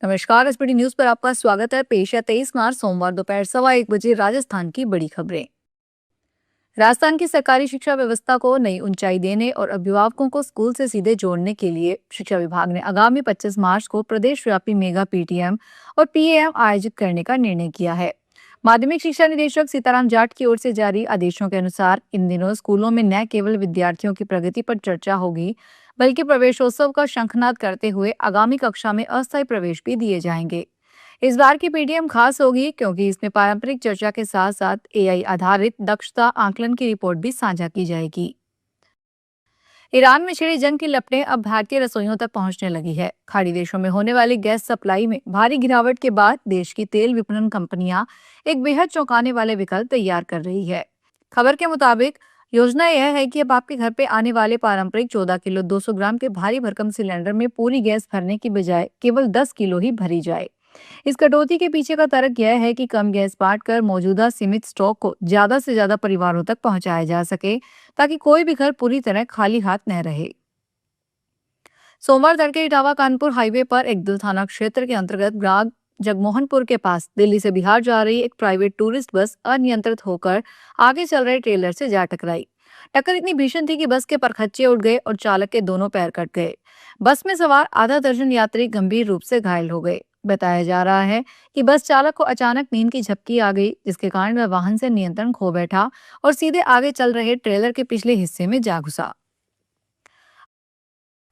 नमस्कार। SPD news पर आपका स्वागत है। पेश है 23 मार्च सोमवार दोपहर 1:15 राजस्थान की बड़ी खबरें। राजस्थान की सरकारी शिक्षा व्यवस्था को नई ऊंचाई देने और अभिभावकों को स्कूल से सीधे जोड़ने के लिए शिक्षा विभाग ने आगामी 25 मार्च को प्रदेश व्यापी मेगा पीटीएम और पीएएम आयोजित करने का निर्णय किया है। माध्यमिक शिक्षा निदेशक सीताराम जाट की ओर से जारी आदेशों के अनुसार इन दिनों स्कूलों में न केवल विद्यार्थियों की प्रगति पर चर्चा होगी, बल्कि प्रवेशोत्सव का शंखनाद करते हुए आगामी कक्षा में अस्थायी प्रवेश भी दिए जाएंगे। इस बार की पीडीएम खास होगी क्योंकि इसमें पारंपरिक चर्चा के साथ साथ एआई आधारित दक्षता आकलन की रिपोर्ट भी साझा की जाएगी। ईरान में छिड़ी जंग की लपटें अब भारतीय रसोइयों तक पहुंचने लगी है। खाड़ी देशों में होने वाली गैस सप्लाई में भारी गिरावट के बाद देश की तेल विपणन कंपनियां एक बेहद चौंकाने वाले विकल्प तैयार कर रही है। खबर के मुताबिक योजना यह है कि अब आपके घर पे आने वाले पारंपरिक 14 किलो 200 ग्राम के भारी भरकम सिलेंडर में पूरी गैस भरने की बजाय केवल 10 किलो ही भरी जाए। इस कटौती के पीछे का तर्क यह है कि कम गैस बांटकर मौजूदा सीमित स्टॉक को ज्यादा से ज्यादा परिवारों तक पहुंचाया जा सके, ताकि कोई भी घर पूरी तरह खाली हाथ न रहे। सोमवार तड़के इटावा कानपुर हाईवे पर एकदल थाना क्षेत्र के अंतर्गत ग्राम जगमोहनपुर के पास दिल्ली से बिहार जा रही एक प्राइवेट टूरिस्ट बस अनियंत्रित होकर आगे चल रहे ट्रेलर से जा टकराई। टक्कर इतनी भीषण थी कि बस के परखच्चे उड़ गए और चालक के दोनों पैर कट गए। बस में सवार आधा दर्जन यात्री गंभीर रूप से घायल हो गए। बताया जा रहा है कि बस चालक को अचानक नींद की झपकी आ गई, जिसके कारण वह वाहन से नियंत्रण खो बैठा और सीधे आगे चल रहे ट्रेलर के पिछले हिस्से में जा घुसा।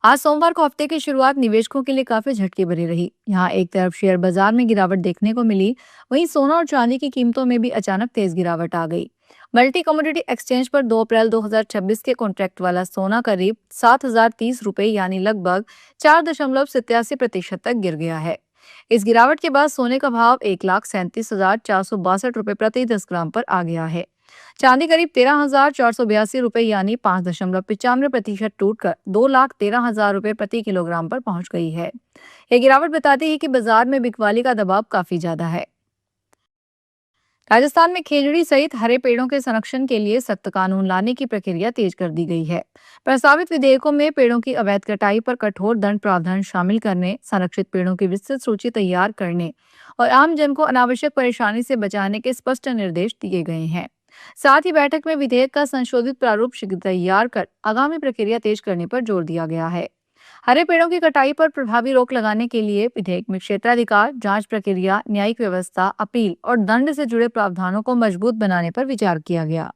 आज सोमवार को हफ्ते की शुरुआत निवेशकों के लिए काफी झटके भरी रही। यहाँ एक तरफ शेयर बाजार में गिरावट देखने को मिली, वहीं सोना और चांदी की कीमतों में भी अचानक तेज गिरावट आ गई। मल्टी कमोडिटी एक्सचेंज पर 2 अप्रैल 2026 के कॉन्ट्रैक्ट वाला सोना करीब 7,030 रुपए यानी लगभग 4.87% तक गिर गया है। इस गिरावट के बाद सोने का भाव 1,37,462 रुपए प्रति 10 ग्राम पर आ गया है। चांदी करीब 13,482 रुपए यानी 5.95% टूट कर 2,13,000 रुपए प्रति किलोग्राम पर पहुंच गई है। यह गिरावट बताती है कि बाजार में बिकवाली का दबाव काफी ज्यादा है। राजस्थान में खेजड़ी सहित हरे पेड़ों के संरक्षण के लिए सख्त कानून लाने की प्रक्रिया तेज कर दी गई है। प्रस्तावित विधेयकों में पेड़ों की अवैध कटाई पर कठोर दंड प्रावधान शामिल करने, संरक्षित पेड़ों की विस्तृत सूची तैयार करने और आम जन को अनावश्यक परेशानी से बचाने के स्पष्ट निर्देश दिए गए हैं। साथ ही बैठक में विधेयक का संशोधित प्रारूप शीघ्र तैयार कर आगामी प्रक्रिया तेज करने पर जोर दिया गया है। हरे पेड़ों की कटाई पर प्रभावी रोक लगाने के लिए विधेयक में क्षेत्राधिकार, जांच प्रक्रिया, न्यायिक व्यवस्था, अपील और दंड से जुड़े प्रावधानों को मजबूत बनाने पर विचार किया गया।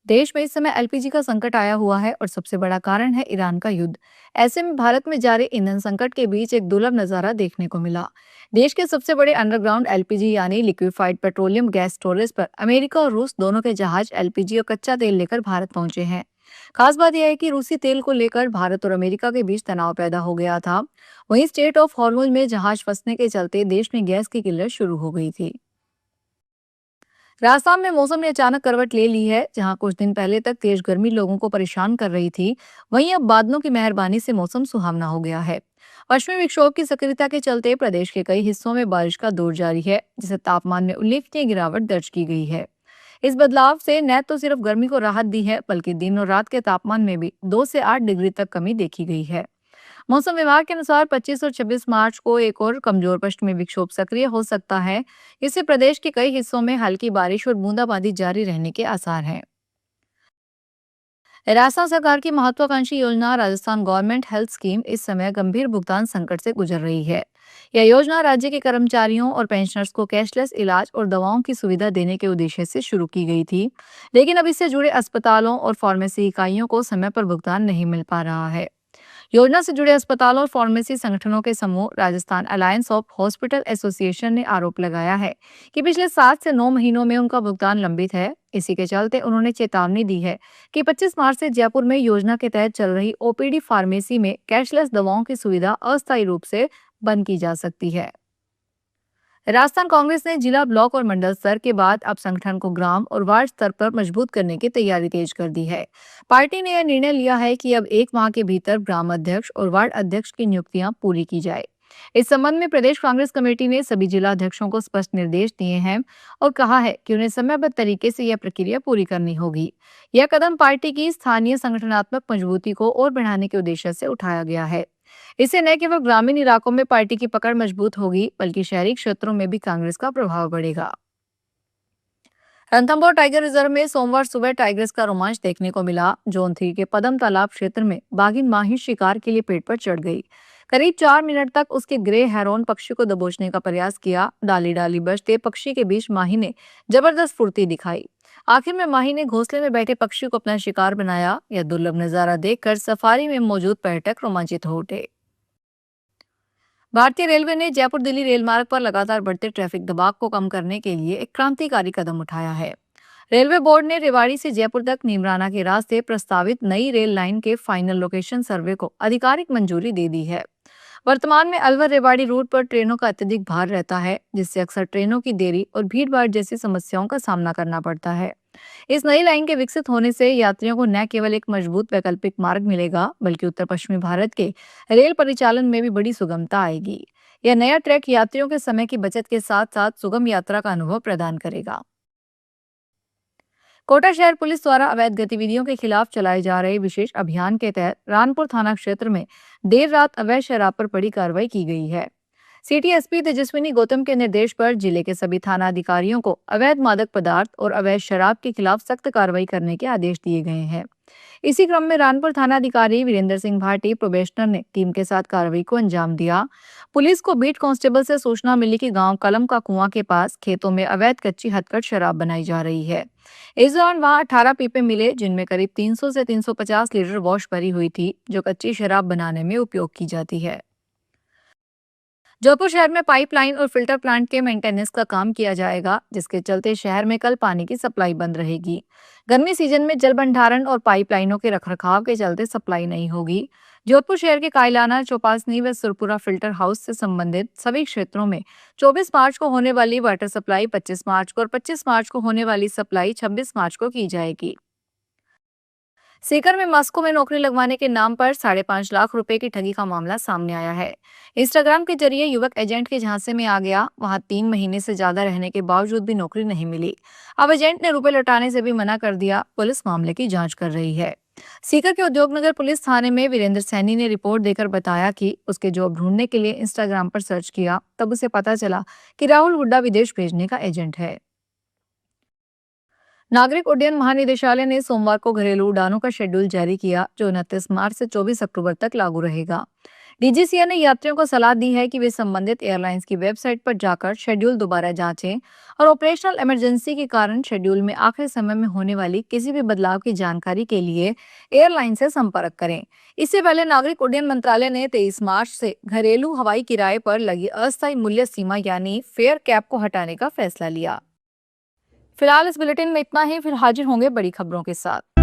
देश में इस समय एलपीजी का संकट आया हुआ है और सबसे बड़ा कारण है ईरान का युद्ध। ऐसे में भारत में जारी ईंधन संकट के बीच एक दुर्लभ नजारा देखने को मिला। देश के सबसे बड़े अंडरग्राउंड एलपीजी यानी लिक्विफाइड पेट्रोलियम गैस स्टोरेज पर अमेरिका और रूस दोनों के जहाज एलपीजी और कच्चा तेल लेकर भारत पहुंचे हैं। खास बात यह है कि रूसी तेल को लेकर भारत और अमेरिका के बीच तनाव पैदा हो गया था। वहीं स्टेट ऑफ हॉर्मुज में जहाज फंसने के चलते देश में गैस की किल्लत शुरू हो गई थी। राजस्थान में मौसम ने अचानक करवट ले ली है। जहां कुछ दिन पहले तक तेज गर्मी लोगों को परेशान कर रही थी, वहीं अब बादलों की मेहरबानी से मौसम सुहावना हो गया है। पश्चिमी विक्षोभ की सक्रियता के चलते प्रदेश के कई हिस्सों में बारिश का दौर जारी है, जिससे तापमान में उल्लेखनीय गिरावट दर्ज की गई है। इस बदलाव से न तो सिर्फ गर्मी को राहत दी है, बल्कि दिन और रात के तापमान में भी 2 से 8 डिग्री तक कमी देखी गई है। मौसम विभाग के अनुसार 25 और 26 मार्च को एक और कमजोर पश्चिमी विक्षोभ सक्रिय हो सकता है। इससे प्रदेश के कई हिस्सों में हल्की बारिश और बूंदाबांदी जारी रहने के आसार हैं। राजस्थान सरकार की महत्वाकांक्षी योजना राजस्थान गवर्नमेंट हेल्थ स्कीम इस समय गंभीर भुगतान संकट से गुजर रही है। यह योजना राज्य के कर्मचारियों और पेंशनर्स को कैशलेस इलाज और दवाओं की सुविधा देने के उद्देश्य से शुरू की गई थी, लेकिन अब इससे जुड़े अस्पतालों और फार्मेसी इकाइयों को समय पर भुगतान नहीं मिल पा रहा है। योजना से जुड़े अस्पतालों और फार्मेसी संगठनों के समूह Rajasthan alliance of hospital association ने आरोप लगाया है कि पिछले 7 से 9 महीनों में उनका भुगतान लंबित है। इसी के चलते उन्होंने चेतावनी दी है कि 25 मार्च से जयपुर में योजना के तहत चल रही ओपीडी फार्मेसी में कैशलेस दवाओं की सुविधा अस्थायी रूप से बंद की जा सकती है। राजस्थान कांग्रेस ने जिला, ब्लॉक और मंडल स्तर के बाद अब संगठन को ग्राम और वार्ड स्तर पर मजबूत करने की तैयारी तेज कर दी है। पार्टी ने यह निर्णय लिया है कि अब 1 माह के भीतर ग्राम अध्यक्ष और वार्ड अध्यक्ष की नियुक्तियां पूरी की जाए। इस संबंध में प्रदेश कांग्रेस कमेटी ने सभी जिला अध्यक्षों को स्पष्ट निर्देश दिए हैं और कहा है कि उन्हें समयबद्ध तरीके से यह प्रक्रिया पूरी करनी होगी। यह कदम पार्टी की स्थानीय संगठनात्मक मजबूती को और बढ़ाने के उद्देश्य से उठाया गया है। इससे न केवल ग्रामीण इलाकों में पार्टी की पकड़ मजबूत होगी, बल्कि शहरी क्षेत्रों में भी कांग्रेस का प्रभाव बढ़ेगा। रणथंभौर टाइगर रिजर्व में सोमवार सुबह टाइगर्स का रोमांच देखने को मिला। जोन 3 के पदम तालाब क्षेत्र में बाघिन माही शिकार के लिए पेड़ पर चढ़ गई। करीब 4 मिनट तक उसके ग्रे हेरोन पक्षी को दबोचने का प्रयास किया। डाली डाली बजते पक्षी के बीच माही ने जबरदस्त फुर्ती दिखाई। आखिर में माही ने घोंसले में बैठे पक्षी को अपना शिकार बनाया। यह दुर्लभ नजारा देखकर सफारी में मौजूद पर्यटक रोमांचित हो उठे। भारतीय रेलवे ने जयपुर दिल्ली रेल मार्ग पर लगातार बढ़ते ट्रैफिक दबाव को कम करने के लिए एक क्रांतिकारी कदम उठाया है। रेलवे बोर्ड ने रेवाड़ी से जयपुर तक नीमराना के रास्ते प्रस्तावित नई रेल लाइन के फाइनल लोकेशन सर्वे को आधिकारिक मंजूरी दे दी है। वर्तमान में अलवर रेवाड़ी रूट पर ट्रेनों का अत्यधिक भार रहता है, जिससे अक्सर ट्रेनों की देरी और भीड़भाड़ जैसी समस्याओं का सामना करना पड़ता है। इस नई लाइन के विकसित होने से यात्रियों को न केवल एक मजबूत वैकल्पिक मार्ग मिलेगा, बल्कि उत्तर पश्चिमी भारत के रेल परिचालन में भी बड़ी सुगमता आएगी। यह नया ट्रैक यात्रियों के समय की बचत के साथ साथ सुगम यात्रा का अनुभव प्रदान करेगा। कोटा शहर पुलिस द्वारा अवैध गतिविधियों के खिलाफ चलाए जा रहे विशेष अभियान के तहत रानपुर थाना क्षेत्र में देर रात अवैध शराब पर बड़ी कार्रवाई की गई है। सिटी एसपी तेजस्विनी गौतम के निर्देश पर जिले के सभी थाना अधिकारियों को अवैध मादक पदार्थ और अवैध शराब के खिलाफ सख्त कार्रवाई करने के आदेश दिए गए हैं। इसी क्रम में रानपुर थाना अधिकारी वीरेंद्र सिंह भाटी प्रोबेशनर ने टीम के साथ कार्रवाई को अंजाम दिया। पुलिस को बीट कांस्टेबल से सूचना मिली कि गांव कलम का कुआं के पास खेतों में अवैध कच्ची हथकढ़ शराब बनाई जा रही है। इस दौरान वहां 18 पीपे मिले, जिनमें करीब 300 से 350 लीटर वॉश भरी हुई थी, जो कच्ची शराब बनाने में उपयोग की जाती है। जयपुर शहर में पाइपलाइन और फिल्टर प्लांट के मेंटेनेंस का काम किया जाएगा, जिसके चलते शहर में कल पानी की सप्लाई बंद रहेगी। गर्मी सीजन में जल भंडारण और पाइपलाइनों के रखरखाव के चलते सप्लाई नहीं होगी। जोधपुर शहर के कायलाना, चौपासनी व सुरपुरा फिल्टर हाउस से संबंधित सभी क्षेत्रों में 24 मार्च को होने वाली वाटर सप्लाई 25 मार्च को और 25 मार्च को होने वाली सप्लाई 26 मार्च को की जाएगी। सीकर में मस्को में नौकरी लगवाने के नाम पर 5.5 लाख रुपए की ठगी का मामला सामने आया है। इंस्टाग्राम के जरिए युवक एजेंट के झांसे में आ गया। वहां 3 महीने से ज्यादा रहने के बावजूद भी नौकरी नहीं मिली। अब एजेंट ने रुपए लौटाने से भी मना कर दिया। पुलिस मामले की जांच कर रही है। सीकर के उद्योगनगर पुलिस थाने में वीरेंद्र सैनी ने रिपोर्ट देकर बताया कि उसके जॉब ढूंढने के लिए इंस्टाग्राम पर सर्च किया, तब उसे पता चला कि राहुल हुड्डा विदेश भेजने का एजेंट है। नागरिक उड्डयन महानिदेशालय ने सोमवार को घरेलू उड़ानों का शेड्यूल जारी किया, जो 29 मार्च से 24 अक्टूबर तक लागू रहेगा। डीजीसीए ने यात्रियों को सलाह दी है कि वे संबंधित एयरलाइंस की वेबसाइट पर जाकर शेड्यूल दोबारा जांचें और ऑपरेशनल इमरजेंसी के कारण शेड्यूल में आखिरी समय में होने वाली किसी भी बदलाव की जानकारी के लिए एयरलाइन से संपर्क करें। इससे पहले नागरिक उड्डयन मंत्रालय ने 23 मार्च से घरेलू हवाई किराए पर लगी अस्थायी मूल्य सीमा यानी फेयर कैप को हटाने का फैसला लिया। फिलहाल इस बुलेटिन में इतना ही, फिर हाजिर होंगे बड़ी खबरों के साथ।